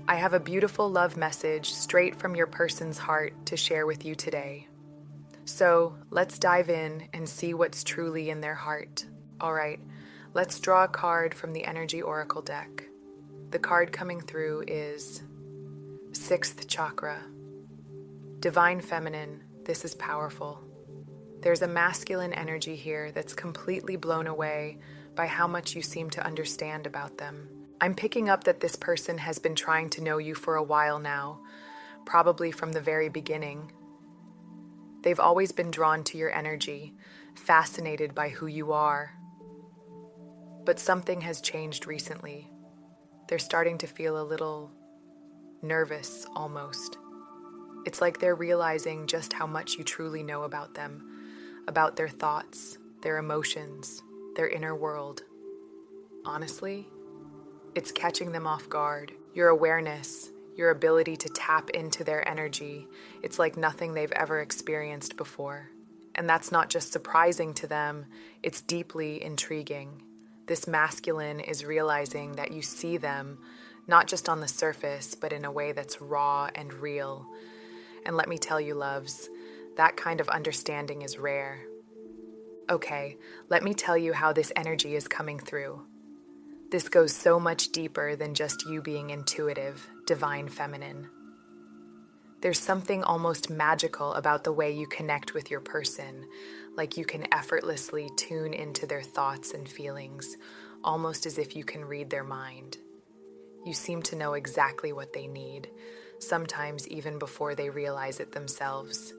I have a beautiful love message straight from your person's heart to share with you today. So let's dive in and see what's truly in their heart. All right, let's draw a card from the Energy Oracle deck. The card coming through is Sixth Chakra. Divine Feminine, this is powerful. There's a masculine energy here that's completely blown away by how much you seem to understand about them. I'm picking up that this person has been trying to know you for a while now, probably from the very beginning. They've always been drawn to your energy, fascinated by who you are. But something has changed recently. They're starting to feel a little nervous, almost. It's like they're realizing just how much you truly know about them, about their thoughts, their emotions, their inner world. Honestly, it's catching them off guard. Your awareness, your ability to tap into their energy, it's like nothing they've ever experienced before. And that's not just surprising to them, it's deeply intriguing. This masculine is realizing that you see them, not just on the surface, but in a way that's raw and real. And let me tell you, loves, that kind of understanding is rare. Okay, let me tell you how this energy is coming through. This goes so much deeper than just you being intuitive, divine feminine. There's something almost magical about the way you connect with your person, like you can effortlessly tune into their thoughts and feelings, almost as if you can read their mind. You seem to know exactly what they need, sometimes even before they realize it themselves.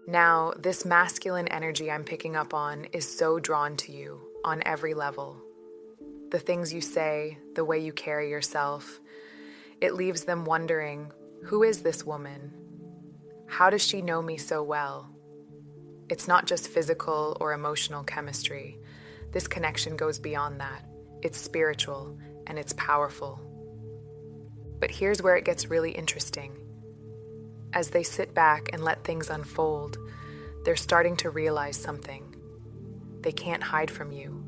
Now, this masculine energy I'm picking up on is so drawn to you on every level. The things you say, the way you carry yourself, it leaves them wondering, who is this woman? How does she know me so well? It's not just physical or emotional chemistry. This connection goes beyond that. It's spiritual and it's powerful. But here's where it gets really interesting. As they sit back and let things unfold, they're starting to realize something. They can't hide from you.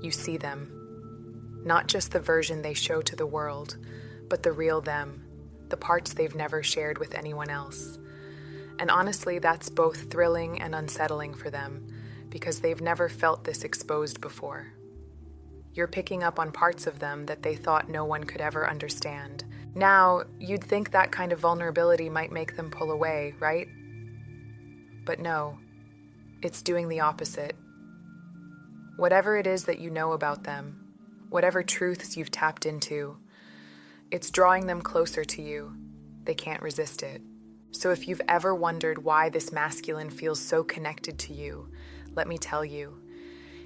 You see them. Not just the version they show to the world, but the real them, the parts they've never shared with anyone else. And honestly, that's both thrilling and unsettling for them, because they've never felt this exposed before. You're picking up on parts of them that they thought no one could ever understand. Now, you'd think that kind of vulnerability might make them pull away, right? But no, it's doing the opposite. Whatever it is that you know about them, whatever truths you've tapped into, it's drawing them closer to you. They can't resist it. So if you've ever wondered why this masculine feels so connected to you, let me tell you,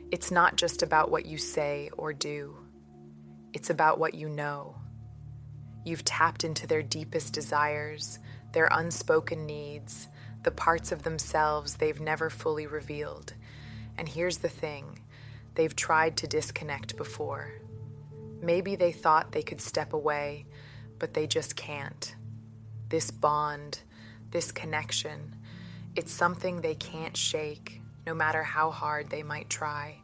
it's not just about what you say or do. It's about what you know. You've tapped into their deepest desires, their unspoken needs, the parts of themselves they've never fully revealed. And here's the thing. They've tried to disconnect before. Maybe they thought they could step away, but they just can't. This bond, this connection, it's something they can't shake, no matter how hard they might try.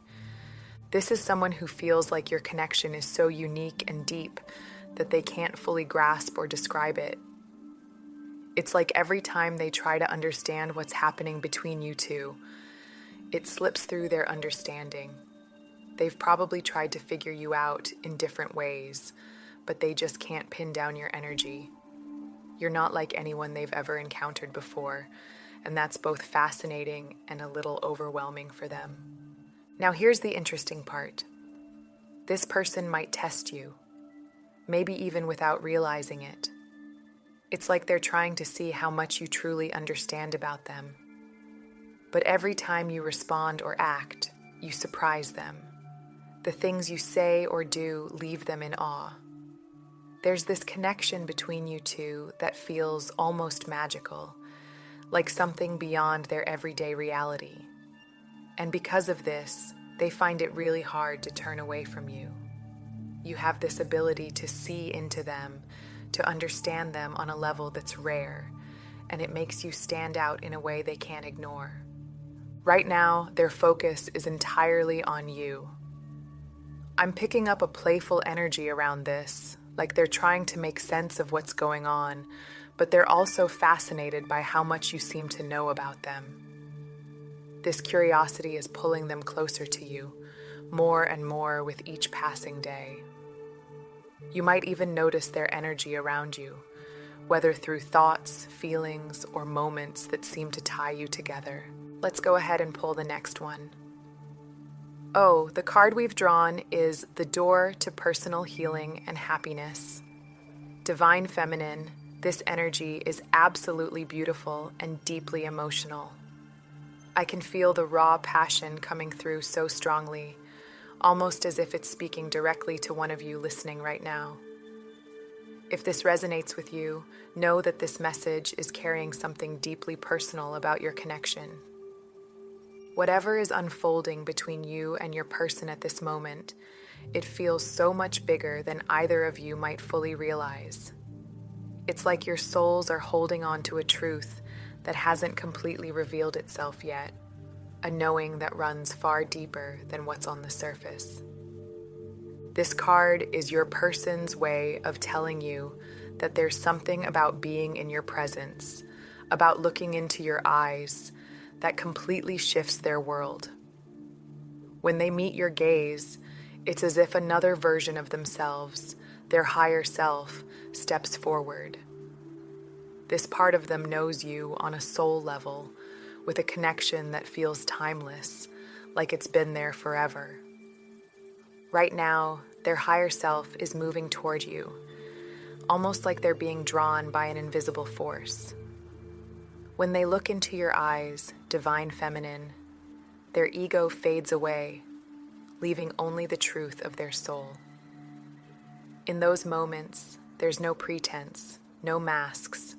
This is someone who feels like your connection is so unique and deep that they can't fully grasp or describe it. It's like every time they try to understand what's happening between you two, it slips through their understanding. They've probably tried to figure you out in different ways, but they just can't pin down your energy. You're not like anyone they've ever encountered before, and that's both fascinating and a little overwhelming for them. Now here's the interesting part. This person might test you, maybe even without realizing it. It's like they're trying to see how much you truly understand about them. But every time you respond or act, you surprise them. The things you say or do leave them in awe. There's this connection between you two that feels almost magical, like something beyond their everyday reality. And because of this, they find it really hard to turn away from you. You have this ability to see into them, to understand them on a level that's rare, and it makes you stand out in a way they can't ignore. Right now, their focus is entirely on you. I'm picking up a playful energy around this, like they're trying to make sense of what's going on, but they're also fascinated by how much you seem to know about them. This curiosity is pulling them closer to you, more and more with each passing day. You might even notice their energy around you, whether through thoughts, feelings, or moments that seem to tie you together. Let's go ahead and pull the next one. Oh, the card we've drawn is the door to personal healing and happiness. Divine Feminine, this energy is absolutely beautiful and deeply emotional. I can feel the raw passion coming through so strongly, almost as if it's speaking directly to one of you listening right now. If this resonates with you, know that this message is carrying something deeply personal about your connection. Whatever is unfolding between you and your person at this moment, it feels so much bigger than either of you might fully realize. It's like your souls are holding on to a truth that hasn't completely revealed itself yet, a knowing that runs far deeper than what's on the surface. This card is your person's way of telling you that there's something about being in your presence, about looking into your eyes, that completely shifts their world. When they meet your gaze, it's as if another version of themselves, their higher self, steps forward. This part of them knows you on a soul level, with a connection that feels timeless, like it's been there forever. Right now, their higher self is moving toward you, almost like they're being drawn by an invisible force. When they look into your eyes, Divine Feminine, their ego fades away, leaving only the truth of their soul. In those moments, there's no pretense, no masks,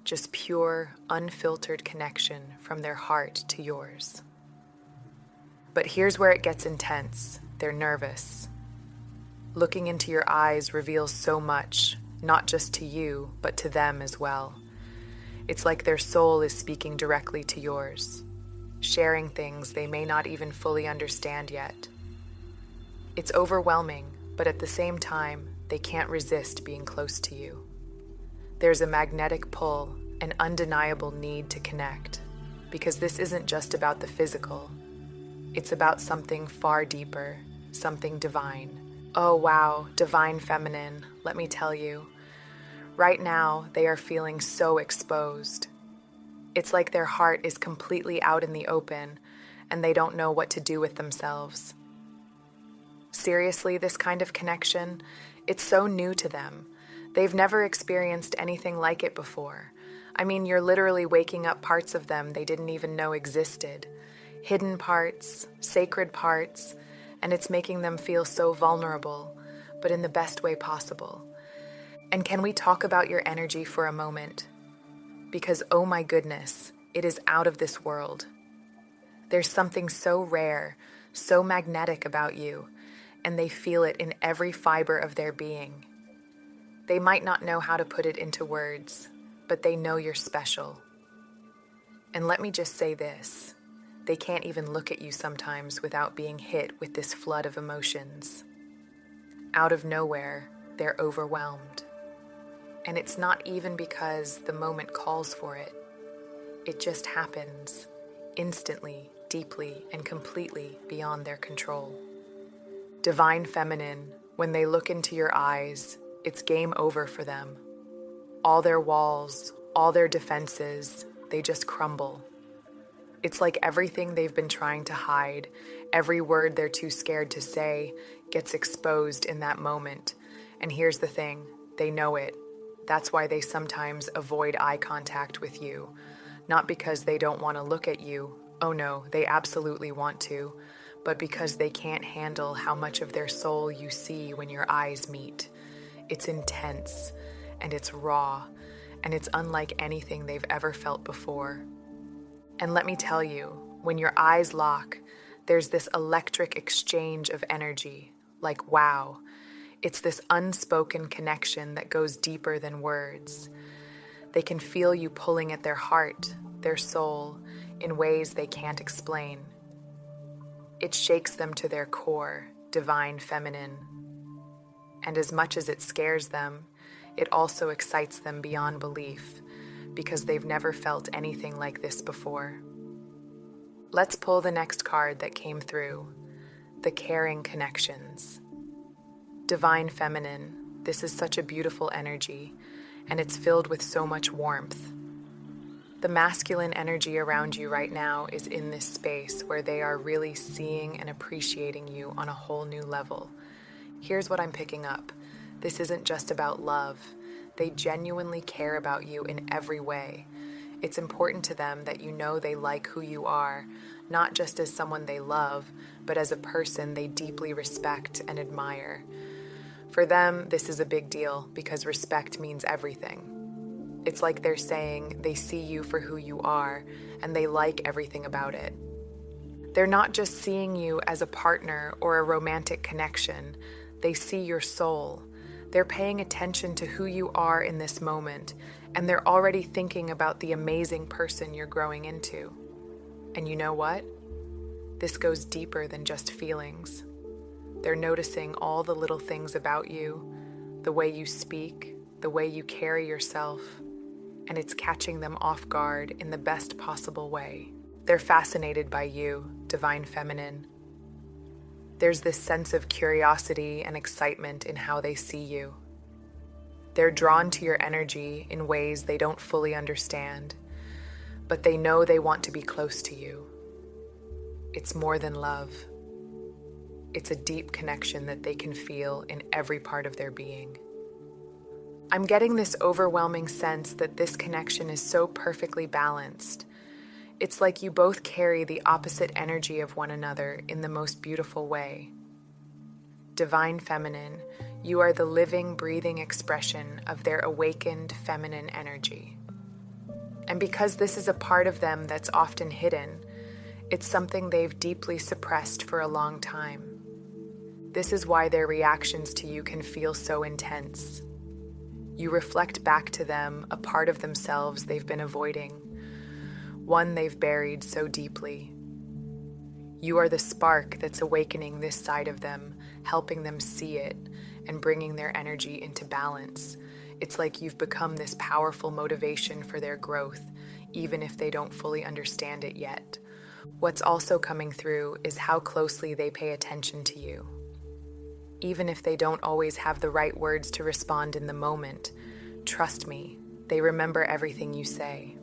just pure, unfiltered connection from their heart to yours. But here's where it gets intense. They're nervous. Looking into your eyes reveals so much, not just to you, but to them as well. It's like their soul is speaking directly to yours, sharing things they may not even fully understand yet. It's overwhelming, but at the same time, they can't resist being close to you. There's a magnetic pull, an undeniable need to connect, because this isn't just about the physical. It's about something far deeper, something divine. Oh wow, Divine Feminine, let me tell you. Right now, they are feeling so exposed. It's like their heart is completely out in the open, and they don't know what to do with themselves. Seriously, this kind of connection, it's so new to them. They've never experienced anything like it before. I mean, you're literally waking up parts of them they didn't even know existed. Hidden parts, sacred parts, and it's making them feel so vulnerable, but in the best way possible. And can we talk about your energy for a moment? Because oh my goodness, it is out of this world. There's something so rare, so magnetic about you, and they feel it in every fiber of their being. They might not know how to put it into words, but they know you're special. And let me just say this, they can't even look at you sometimes without being hit with this flood of emotions. Out of nowhere, they're overwhelmed. And it's not even because the moment calls for it. It just happens, instantly, deeply, and completely beyond their control. Divine Feminine, when they look into your eyes, it's game over for them. All their walls, all their defenses, they just crumble. It's like everything they've been trying to hide, every word they're too scared to say, gets exposed in that moment. And here's the thing, they know it. That's why they sometimes avoid eye contact with you. Not because they don't want to look at you. Oh no, they absolutely want to. But because they can't handle how much of their soul you see when your eyes meet. It's intense, and it's raw, and it's unlike anything they've ever felt before. And let me tell you, when your eyes lock, there's this electric exchange of energy, like wow. It's this unspoken connection that goes deeper than words. They can feel you pulling at their heart, their soul, in ways they can't explain. It shakes them to their core, Divine Feminine. And as much as it scares them, it also excites them beyond belief because they've never felt anything like this before. Let's pull the next card that came through, the caring connections. Divine Feminine, this is such a beautiful energy, and it's filled with so much warmth. The masculine energy around you right now is in this space where they are really seeing and appreciating you on a whole new level. Here's what I'm picking up. This isn't just about love. They genuinely care about you in every way. It's important to them that you know they like who you are, not just as someone they love, but as a person they deeply respect and admire. For them, this is a big deal because respect means everything. It's like they're saying they see you for who you are and they like everything about it. They're not just seeing you as a partner or a romantic connection. They see your soul. They're paying attention to who you are in this moment, and they're already thinking about the amazing person you're growing into. And you know what? This goes deeper than just feelings. They're noticing all the little things about you, the way you speak, the way you carry yourself, and it's catching them off guard in the best possible way. They're fascinated by you, Divine Feminine. There's this sense of curiosity and excitement in how they see you. They're drawn to your energy in ways they don't fully understand, but they know they want to be close to you. It's more than love. It's a deep connection that they can feel in every part of their being. I'm getting this overwhelming sense that this connection is so perfectly balanced. It's like you both carry the opposite energy of one another in the most beautiful way. Divine Feminine, you are the living, breathing expression of their awakened feminine energy. And because this is a part of them that's often hidden, it's something they've deeply suppressed for a long time. This is why their reactions to you can feel so intense. You reflect back to them a part of themselves they've been avoiding, one they've buried so deeply. You are the spark that's awakening this side of them, helping them see it and bringing their energy into balance. It's like you've become this powerful motivation for their growth, even if they don't fully understand it yet. What's also coming through is how closely they pay attention to you. Even if they don't always have the right words to respond in the moment, trust me, they remember everything you say.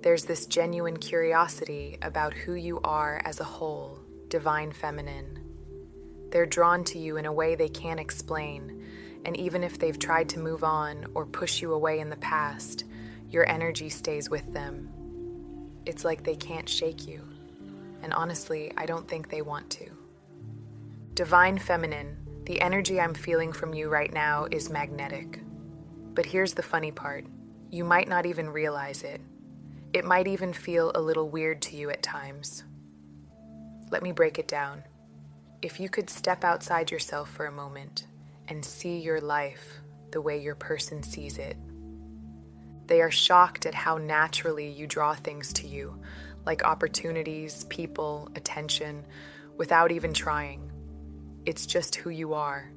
There's this genuine curiosity about who you are as a whole, Divine Feminine. They're drawn to you in a way they can't explain, and even if they've tried to move on or push you away in the past, your energy stays with them. It's like they can't shake you, and honestly, I don't think they want to. Divine Feminine, the energy I'm feeling from you right now is magnetic. But here's the funny part. You might not even realize it. It might even feel a little weird to you at times. Let me break it down. If you could step outside yourself for a moment and see your life the way your person sees it. They are shocked at how naturally you draw things to you, like opportunities, people, attention, without even trying. It's just who you are.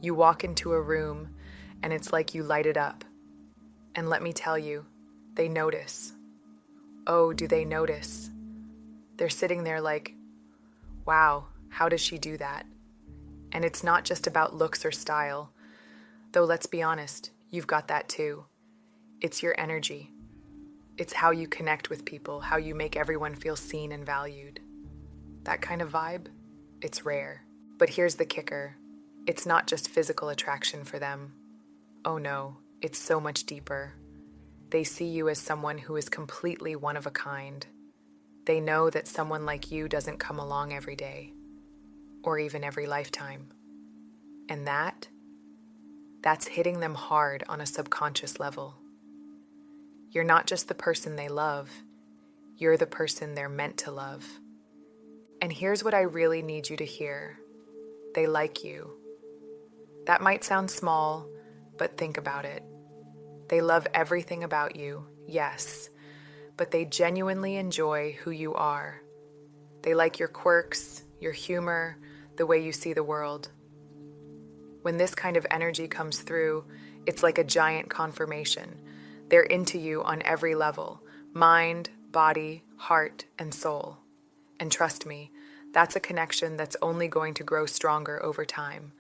You walk into a room and it's like you light it up. And let me tell you, they notice. Oh, do they notice? They're sitting there like, wow, how does she do that? And it's not just about looks or style, though let's be honest, you've got that too. It's your energy. It's how you connect with people, how you make everyone feel seen and valued. That kind of vibe, it's rare. But here's the kicker. It's not just physical attraction for them. Oh no, it's so much deeper. They see you as someone who is completely one of a kind. They know that someone like you doesn't come along every day, or even every lifetime. And that's hitting them hard on a subconscious level. You're not just the person they love, you're the person they're meant to love. And here's what I really need you to hear. They like you. That might sound small, but think about it. They love everything about you, yes, but they genuinely enjoy who you are. They like your quirks, your humor, the way you see the world. When this kind of energy comes through, it's like a giant confirmation. They're into you on every level: mind, body, heart, and soul. And trust me, that's a connection that's only going to grow stronger over time.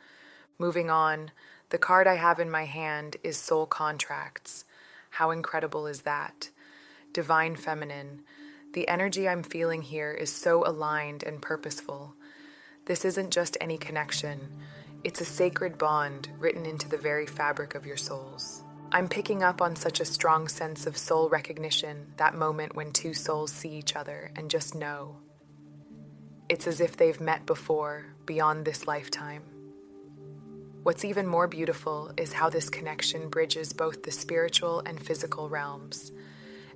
Moving on, the card I have in my hand is Soul Contracts. How incredible is that? Divine Feminine. The energy I'm feeling here is so aligned and purposeful. This isn't just any connection. It's a sacred bond written into the very fabric of your souls. I'm picking up on such a strong sense of soul recognition, that moment when two souls see each other and just know. It's as if they've met before, beyond this lifetime. What's even more beautiful is how this connection bridges both the spiritual and physical realms.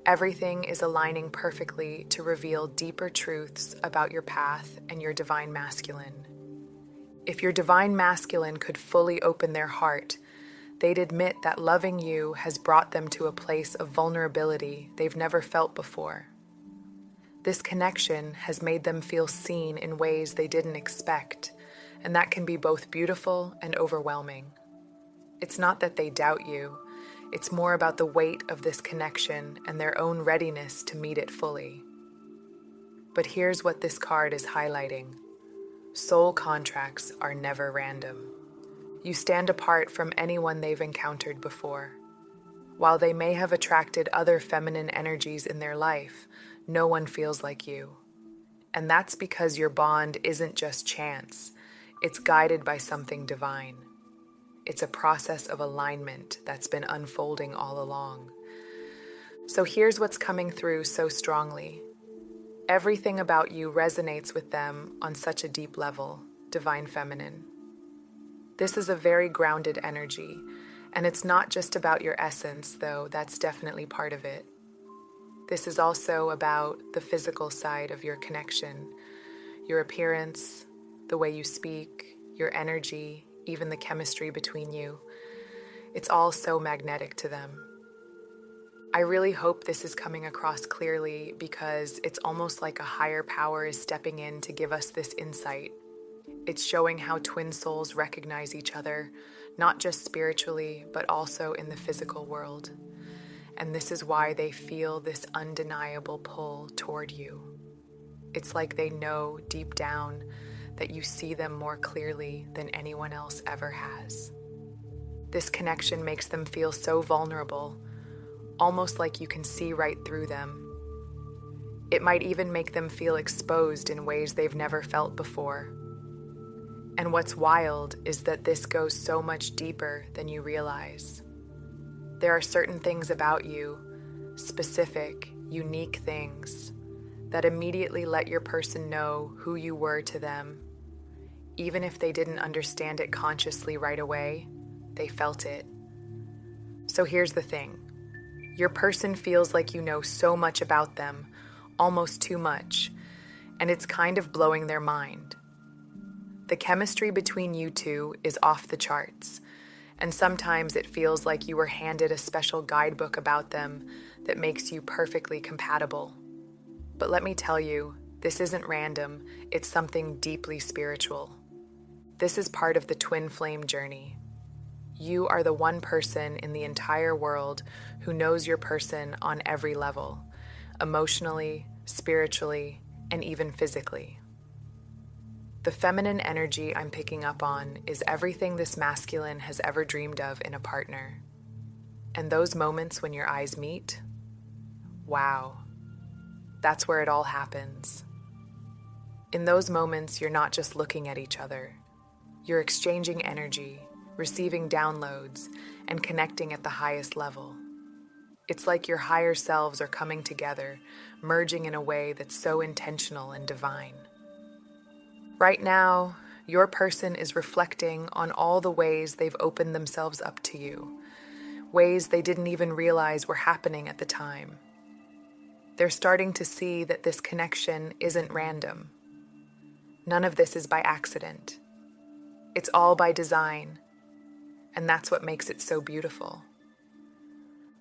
Everything is aligning perfectly to reveal deeper truths about your path and your divine masculine. If your divine masculine could fully open their heart, they'd admit that loving you has brought them to a place of vulnerability they've never felt before. This connection has made them feel seen in ways they didn't expect, and that can be both beautiful and overwhelming. It's not that they doubt you, it's more about the weight of this connection and their own readiness to meet it fully. But here's what this card is highlighting. Soul contracts are never random. You stand apart from anyone they've encountered before. While they may have attracted other feminine energies in their life, no one feels like you. And that's because your bond isn't just chance, it's guided by something divine. It's a process of alignment that's been unfolding all along. So here's what's coming through so strongly. Everything about you resonates with them on such a deep level, Divine Feminine. This is a very grounded energy, and it's not just about your essence, though that's definitely part of it. This is also about the physical side of your connection, your appearance, the way you speak, your energy, even the chemistry between you. It's all so magnetic to them. I really hope this is coming across clearly because it's almost like a higher power is stepping in to give us this insight. It's showing how twin souls recognize each other, not just spiritually, but also in the physical world. And this is why they feel this undeniable pull toward you. It's like they know deep down that you see them more clearly than anyone else ever has. This connection makes them feel so vulnerable, almost like you can see right through them. It might even make them feel exposed in ways they've never felt before. And what's wild is that this goes so much deeper than you realize. There are certain things about you, specific, unique things, that immediately let your person know who you were to them. Even if they didn't understand it consciously right away, they felt it. So here's the thing. Your person feels like you know so much about them, almost too much, and it's kind of blowing their mind. The chemistry between you two is off the charts, and sometimes it feels like you were handed a special guidebook about them that makes you perfectly compatible. But let me tell you, this isn't random, it's something deeply spiritual. This is part of the twin flame journey. You are the one person in the entire world who knows your person on every level, emotionally, spiritually, and even physically. The feminine energy I'm picking up on is everything this masculine has ever dreamed of in a partner. And those moments when your eyes meet, wow, that's where it all happens. In those moments, you're not just looking at each other. You're exchanging energy, receiving downloads, and connecting at the highest level. It's like your higher selves are coming together, merging in a way that's so intentional and divine. Right now, your person is reflecting on all the ways they've opened themselves up to you, ways they didn't even realize were happening at the time. They're starting to see that this connection isn't random. None of this is by accident. It's all by design, and that's what makes it so beautiful.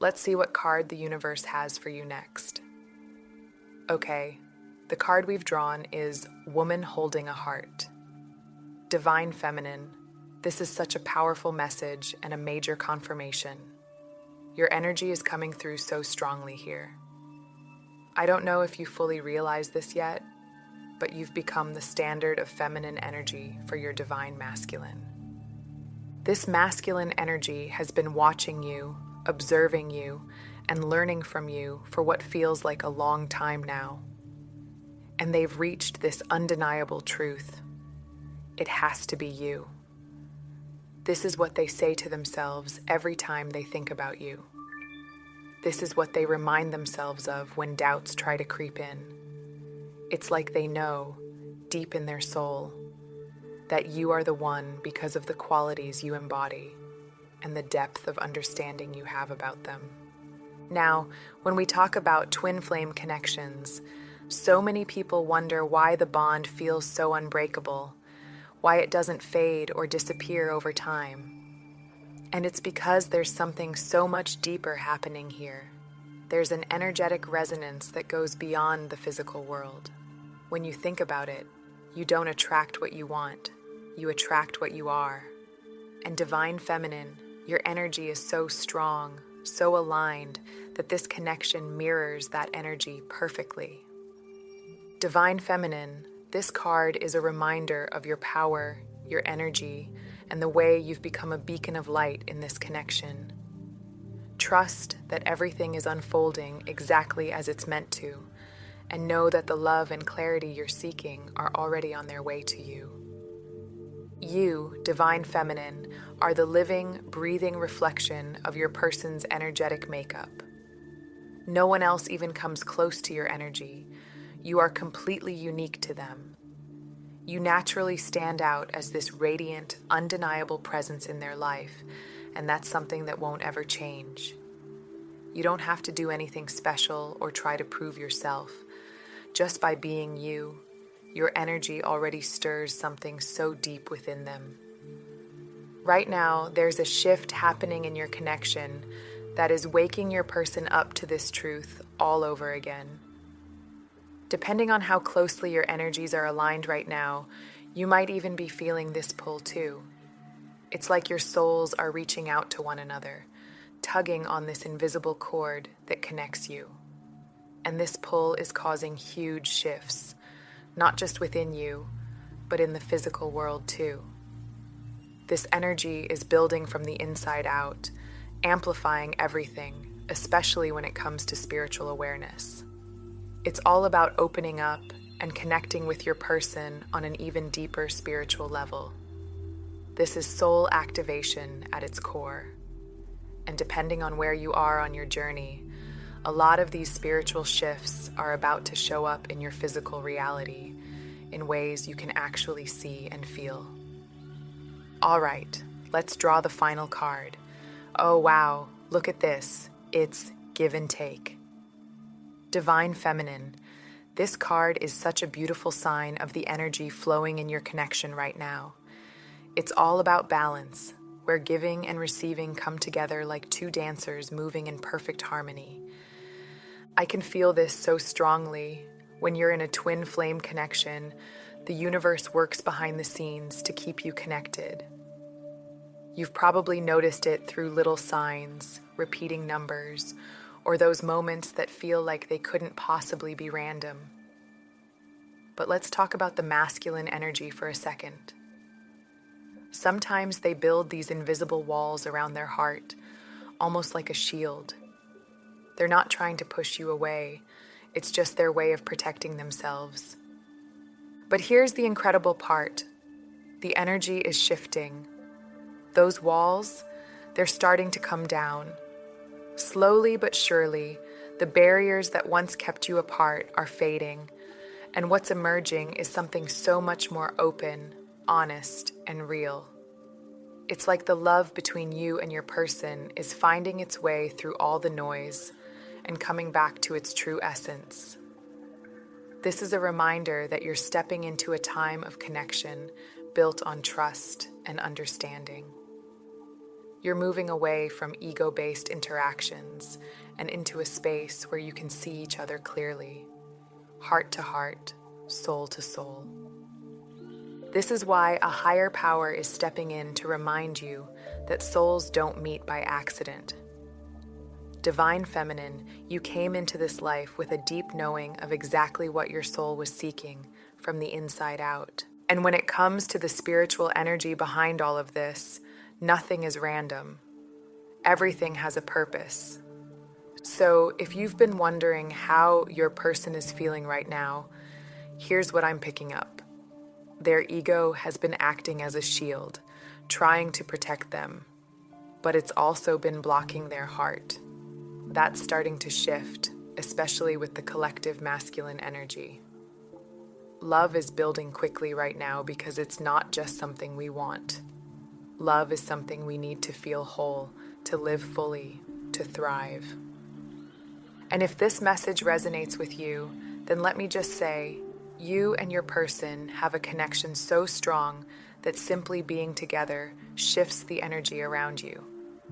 Let's see what card the universe has for you next. Okay, the card we've drawn is Woman Holding a Heart. Divine Feminine, This is such a powerful message and a major confirmation. Your energy is coming through so strongly here. I don't know if you fully realize this yet, but you've become the standard of feminine energy for your divine masculine. This masculine energy has been watching you, observing you, and learning from you for what feels like a long time now. And they've reached this undeniable truth. It has to be you. This is what they say to themselves every time they think about you. This is what they remind themselves of when doubts try to creep in. It's like they know, deep in their soul, that you are the one because of the qualities you embody and the depth of understanding you have about them. Now, when we talk about twin flame connections, so many people wonder why the bond feels so unbreakable, why it doesn't fade or disappear over time. And it's because there's something so much deeper happening here. There's an energetic resonance that goes beyond the physical world. When you think about it, you don't attract what you want, you attract what you are. And divine feminine, your energy is so strong, so aligned, that this connection mirrors that energy perfectly. Divine feminine, this card is a reminder of your power, your energy, and the way you've become a beacon of light in this connection. Trust that everything is unfolding exactly as it's meant to, and know that the love and clarity you're seeking are already on their way to you. You, divine feminine, are the living, breathing reflection of your person's energetic makeup. No one else even comes close to your energy. You are completely unique to them. You naturally stand out as this radiant, undeniable presence in their life, and that's something that won't ever change. You don't have to do anything special or try to prove yourself. Just by being you, your energy already stirs something so deep within them. Right now, there's a shift happening in your connection that is waking your person up to this truth all over again. Depending on how closely your energies are aligned right now, you might even be feeling this pull too. It's like your souls are reaching out to one another, tugging on this invisible cord that connects you. And this pull is causing huge shifts, not just within you, but in the physical world too. This energy is building from the inside out, amplifying everything, especially when it comes to spiritual awareness. It's all about opening up and connecting with your person on an even deeper spiritual level. This is soul activation at its core. And depending on where you are on your journey, a lot of these spiritual shifts are about to show up in your physical reality in ways you can actually see and feel. All right, let's draw the final card. Oh wow, look at this. It's give and take. Divine feminine, this card is such a beautiful sign of the energy flowing in your connection right now. It's all about balance, where giving and receiving come together like two dancers moving in perfect harmony. I can feel this so strongly. When you're in a twin flame connection, the universe works behind the scenes to keep you connected. You've probably noticed it through little signs, repeating numbers, or those moments that feel like they couldn't possibly be random. But let's talk about the masculine energy for a second. Sometimes they build these invisible walls around their heart, almost like a shield. They're not trying to push you away. It's just their way of protecting themselves. But here's the incredible part. The energy is shifting. Those walls, they're starting to come down. Slowly but surely, the barriers that once kept you apart are fading, and what's emerging is something so much more open, honest, and real. It's like the love between you and your person is finding its way through all the noise and coming back to its true essence. This is a reminder that you're stepping into a time of connection built on trust and understanding. You're moving away from ego-based interactions and into a space where you can see each other clearly, heart to heart, soul to soul. This is why a higher power is stepping in to remind you that souls don't meet by accident. Divine Feminine, you came into this life with a deep knowing of exactly what your soul was seeking from the inside out. And when it comes to the spiritual energy behind all of this, nothing is random. Everything has a purpose. So if you've been wondering how your person is feeling right now, here's what I'm picking up. Their ego has been acting as a shield, trying to protect them, but it's also been blocking their heart. That's starting to shift, especially with the collective masculine energy. Love is building quickly right now because it's not just something we want. Love is something we need to feel whole, to live fully, to thrive. And if this message resonates with you, then let me just say, you and your person have a connection so strong that simply being together shifts the energy around you.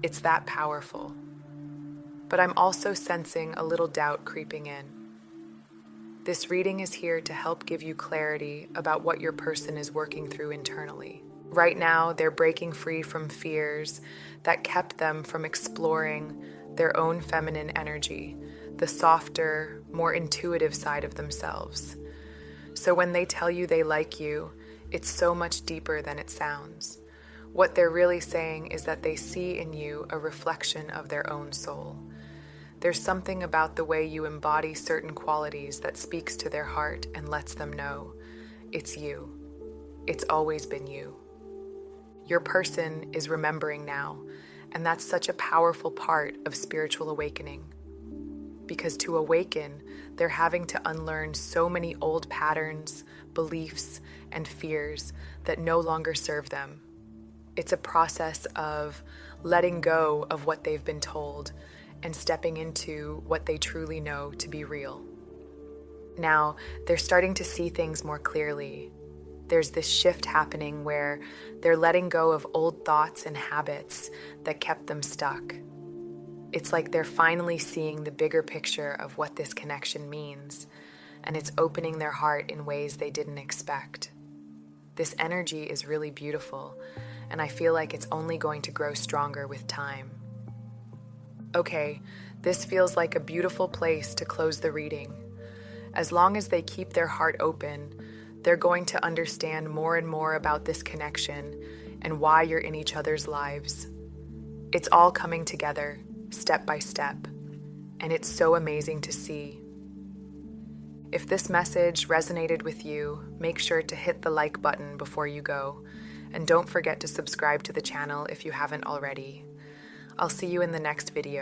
It's that powerful. But I'm also sensing a little doubt creeping in. This reading is here to help give you clarity about what your person is working through internally. Right now, they're breaking free from fears that kept them from exploring their own feminine energy, the softer, more intuitive side of themselves. So when they tell you they like you, it's so much deeper than it sounds. What they're really saying is that they see in you a reflection of their own soul. There's something about the way you embody certain qualities that speaks to their heart and lets them know it's you. It's always been you. Your person is remembering now, and that's such a powerful part of spiritual awakening. Because to awaken, they're having to unlearn so many old patterns, beliefs, and fears that no longer serve them. It's a process of letting go of what they've been told and stepping into what they truly know to be real. Now, they're starting to see things more clearly. There's this shift happening where they're letting go of old thoughts and habits that kept them stuck. It's like they're finally seeing the bigger picture of what this connection means, and it's opening their heart in ways they didn't expect. This energy is really beautiful, and I feel like it's only going to grow stronger with time. Okay, this feels like a beautiful place to close the reading. As long as they keep their heart open, they're going to understand more and more about this connection and why you're in each other's lives. It's all coming together, step by step, and it's so amazing to see. If this message resonated with you, make sure to hit the like button before you go, and don't forget to subscribe to the channel if you haven't already. I'll see you in the next video.